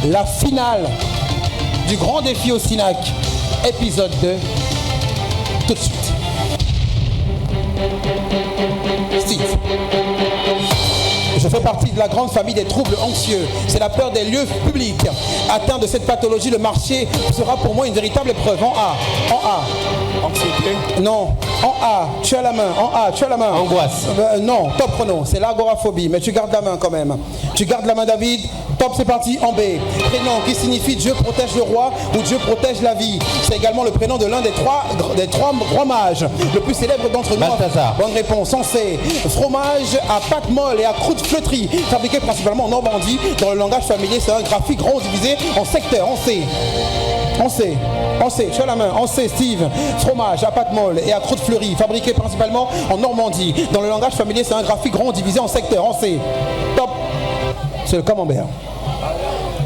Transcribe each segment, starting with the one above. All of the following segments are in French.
la finale du grand défi au Sinac, épisode 2, tout de suite. Steve. Je fais partie de la grande famille des troubles anxieux. C'est la peur des lieux publics. Atteint de cette pathologie, le marché sera pour moi une véritable épreuve. En A. Anxiété? Non. En A, tu as la main. En A, tu as la main. Angoisse? Non, top chrono. C'est l'agoraphobie, mais tu gardes la main quand même. Tu gardes la main, David. Top, c'est parti. En B. Prénom qui signifie Dieu protège le roi ou Dieu protège la vie. C'est également le prénom de l'un des trois grands mages. Le plus célèbre d'entre nous. Balthazar. Bonne réponse. En C. Fromage à pâte molle et à croûte flétrie. Fabriqué principalement en Normandie. Dans le langage familier, c'est un graphique rond divisé en secteurs. En C. En C. En C. Tu as la main. En C, Steve. Fromage à pâte molle et à croûte fleurie. Fabriqué principalement en Normandie. Dans le langage familier, c'est un graphique rond divisé en secteurs. En C. Top. C'est le camembert.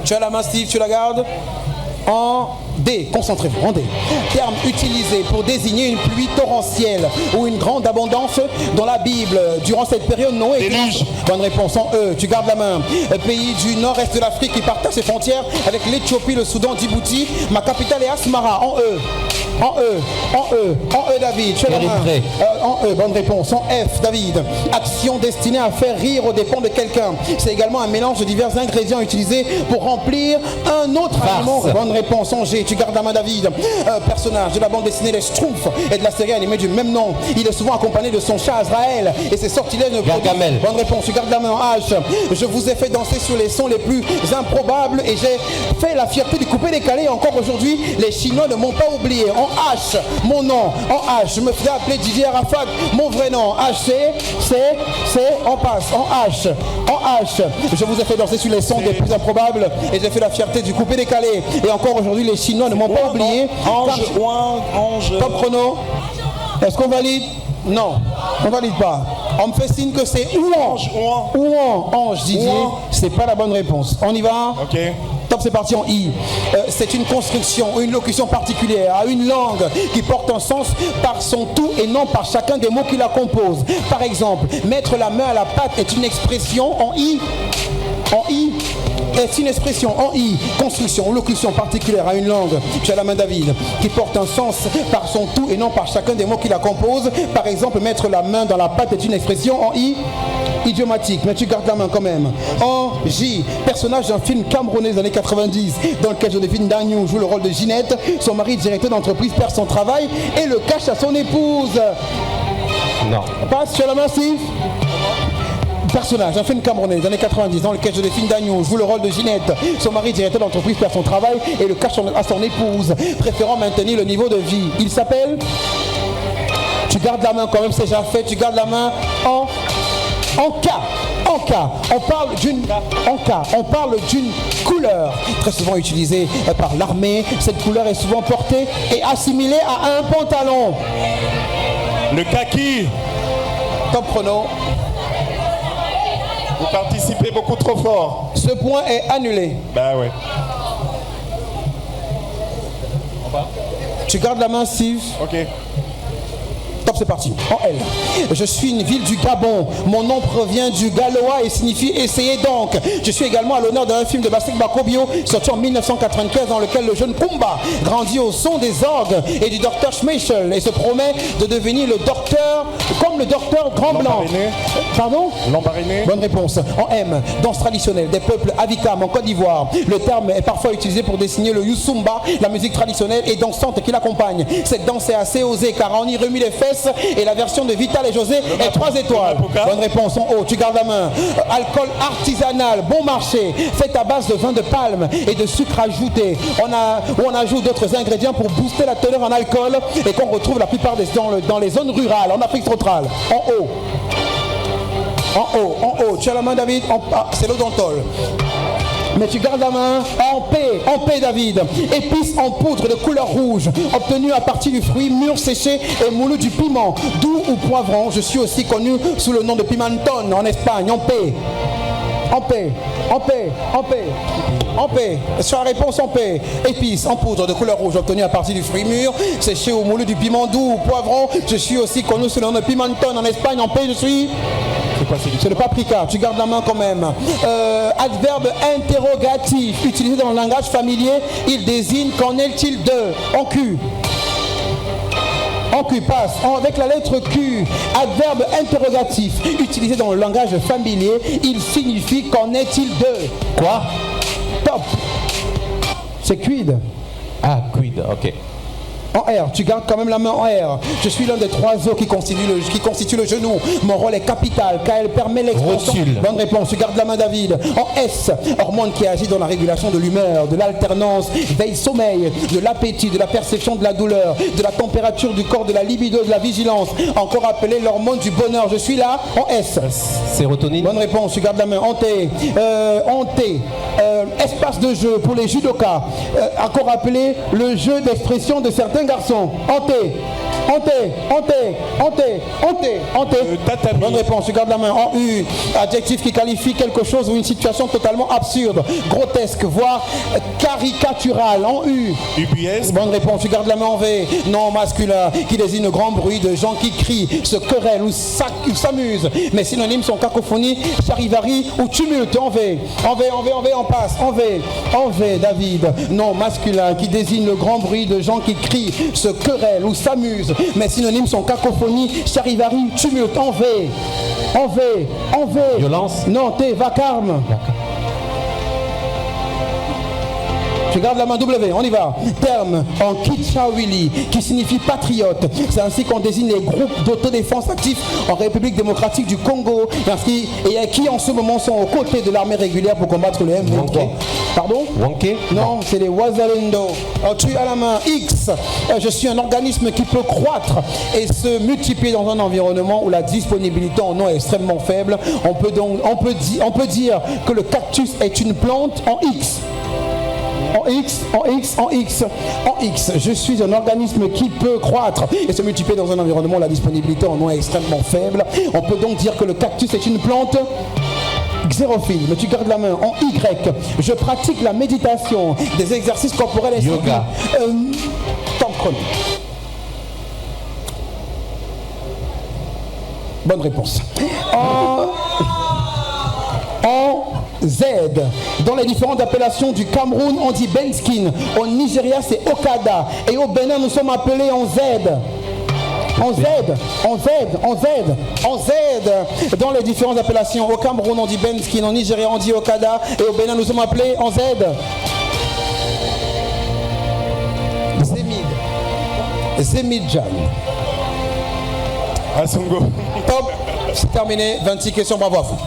Tu as la main, Steve, tu la gardes. En D, concentrez-vous, en D. Terme utilisé pour désigner une pluie torrentielle ou une grande abondance dans la Bible. Durant cette période, Noé est... Bonne réponse, en E, tu gardes la main. Pays du nord-est de l'Afrique qui partage ses frontières avec l'Éthiopie, le Soudan, Djibouti. Ma capitale est Asmara, en E. En E, en E, en E, David, tu as la main. En E, bonne réponse, en F, David. Action destinée à faire rire aux dépens de quelqu'un. C'est également un mélange de divers ingrédients utilisés pour remplir un autre aliment. Bonne réponse, en G, tu gardes la main, David. Personnage de la bande dessinée Les Schtroumpfs et de la série animée du même nom. Il est souvent accompagné de son chat Azraël et ses sortilèges. Gargamel. Bonne réponse, tu gardes la main, en H. Je vous ai fait danser sur les sons les plus improbables et j'ai fait la fierté du coupé décalé. Encore aujourd'hui, les Chinois ne m'ont pas oublié. En H, mon nom, en H, je me faisais appeler Didier Arafat, mon vrai nom, HC, on passe, en H, en H, je vous ai fait danser sur les sons des plus improbables et j'ai fait la fierté du coupé décalé. Et encore aujourd'hui, les Chinois ne m'ont pas oublié. Ange. Top chrono. Est-ce qu'on valide? Non, on valide pas. On me fait signe que c'est Ouan. Ouan, Ange, Didier, c'est pas la bonne réponse. On y va? Ok. Top, c'est parti en I. C'est une construction ou une locution particulière à une langue qui porte un sens par son tout et non par chacun des mots qui la composent. Par exemple, mettre la main à la pâte est une expression en I. En I est une expression en I, construction ou locution particulière à une langue, tu as la main, David, qui porte un sens par son tout et non par chacun des mots qui la composent. Par exemple, mettre la main dans la pâte est une expression en I, idiomatique, mais tu gardes la main quand même. En J, personnage d'un film camerounais des années 90 dans lequel Joséphine Dagnou joue le rôle de Ginette. Son mari, directeur d'entreprise, perd son travail et le cache à son épouse. Non. Passe, tu as la main, Steve. Personnage, un film camerounais des années 90 dans lequel Joséphine Dagnou joue le rôle de Ginette. Son mari, directeur d'entreprise, perd son travail et le cache à son épouse, préférant maintenir le niveau de vie. Il s'appelle... Tu gardes la main quand même, c'est déjà fait. Tu gardes la main en K. En K. On parle d'une couleur très souvent utilisée par l'armée. Cette couleur est souvent portée et assimilée à un pantalon. Le kaki. Top chrono. Vous participez beaucoup trop fort. Ce point est annulé. Bah ouais. Tu gardes la main, Steve. Ok. Top, c'est parti. En L. Je suis une ville du Gabon. Mon nom provient du gallois et signifie essayer donc. Je suis également à l'honneur d'un film de Bassek Bakobio sorti en 1995 dans lequel le jeune Kumba grandit au son des orgues et du docteur Schmeichel et se promet de devenir le docteur, comme le docteur Grand Blanc. Pardon? Lambaréné. Bonne réponse. En M, danse traditionnelle des peuples Avikam en Côte d'Ivoire. Le terme est parfois utilisé pour désigner le Youssoumba, la musique traditionnelle et dansante qui l'accompagne. Cette danse est assez osée car on y remue les fesses et la version de Vital et José est 3 étoiles. Bonne réponse en haut, tu gardes la main. Alcool artisanal, bon marché, fait à base de vin de palme et de sucre ajouté. On ajoute d'autres ingrédients pour booster la teneur en alcool et qu'on retrouve la plupart dans les zones rurales, en Afrique centrale. En haut. En haut. Tu as la main, David? C'est l'odontol. Mais tu gardes la main en P, David. Épices en poudre de couleur rouge, obtenue à partir du fruit mûr, séché et moulu du piment, doux ou poivron. Je suis aussi connu sous le nom de pimentone en Espagne. En P. Sur la réponse en P. Épices en poudre de couleur rouge, obtenue à partir du fruit mûr, séché ou moulu du piment doux ou poivron. Je suis aussi connu sous le nom de pimentone en Espagne. En P, je suis... quoi c'est C'est le paprika, tu gardes la main quand même. Adverbe interrogatif, utilisé dans le langage familier, il désigne qu'en est-il de. En Q. En Q, passe. Avec la lettre Q, adverbe interrogatif, utilisé dans le langage familier, il signifie qu'en est-il de. Quoi? Top. C'est quid. Ah, quid, ok. En R, tu gardes quand même la main en R. Je suis l'un des trois os qui constituent le genou. Mon rôle est capital car elle permet l'expansion. Rotule. Bonne réponse, tu gardes la main David. En S, hormone qui agit dans la régulation de l'humeur, de l'alternance, veille-sommeil, de l'appétit, de la perception de la douleur, de la température du corps, de la libido, de la vigilance. Encore appelée l'hormone du bonheur. Je suis là en S. Sérotonine. Bonne réponse, tu gardes la main. En T, espace de jeu pour les judokas. Encore appelé le jeu d'expression de certains garçons. Hanté. Tatami. Bonne réponse, tu gardes la main. En U, adjectif qui qualifie quelque chose ou une situation totalement absurde, grotesque, voire caricatural. En U. UBS. Bonne réponse, tu gardes la main en V. Non masculin, qui désigne le grand bruit de gens qui crient, se querellent ou s'amusent. Mes synonymes sont cacophonie, charivari ou tumulte. En V, on passe. En V, David. Non masculin, qui désigne le grand bruit de gens qui crient, se querellent ou s'amusent. Mes synonymes sont cacophonie, charivari, tumulte. En V. Violence. Non, T, vacarme. Tu gardes la main W, on y va. Terme en Kitshawili qui signifie patriote. C'est ainsi qu'on désigne les groupes d'autodéfense actifs en République démocratique du Congo et qui en ce moment sont aux côtés de l'armée régulière pour combattre le M23. Wanké. Pardon? Wanké? Non, c'est les Wazalendo. Tu as la main X. Je suis un organisme qui peut croître et se multiplier dans un environnement où la disponibilité en eau est extrêmement faible. On peut dire que le cactus est une plante en X. En X, je suis un organisme qui peut croître et se multiplier dans un environnement où la disponibilité en eau est extrêmement faible. On peut donc dire que le cactus est une plante xérophile, mais tu gardes la main. En Y, je pratique la méditation, des exercices corporels et yoga. Temps chrono. Bonne réponse. En Z, dans les différentes appellations du Cameroun, on dit Benskin. Au Nigeria, c'est Okada. Et au Bénin, nous sommes appelés en Z. En Z. Dans les différentes appellations. Au Cameroun, on dit Benskin. En Nigeria, on dit Okada. Et au Bénin, nous sommes appelés en Z. Zemidjan. Asungo. Top. C'est terminé. 26 questions. Bravo à vous.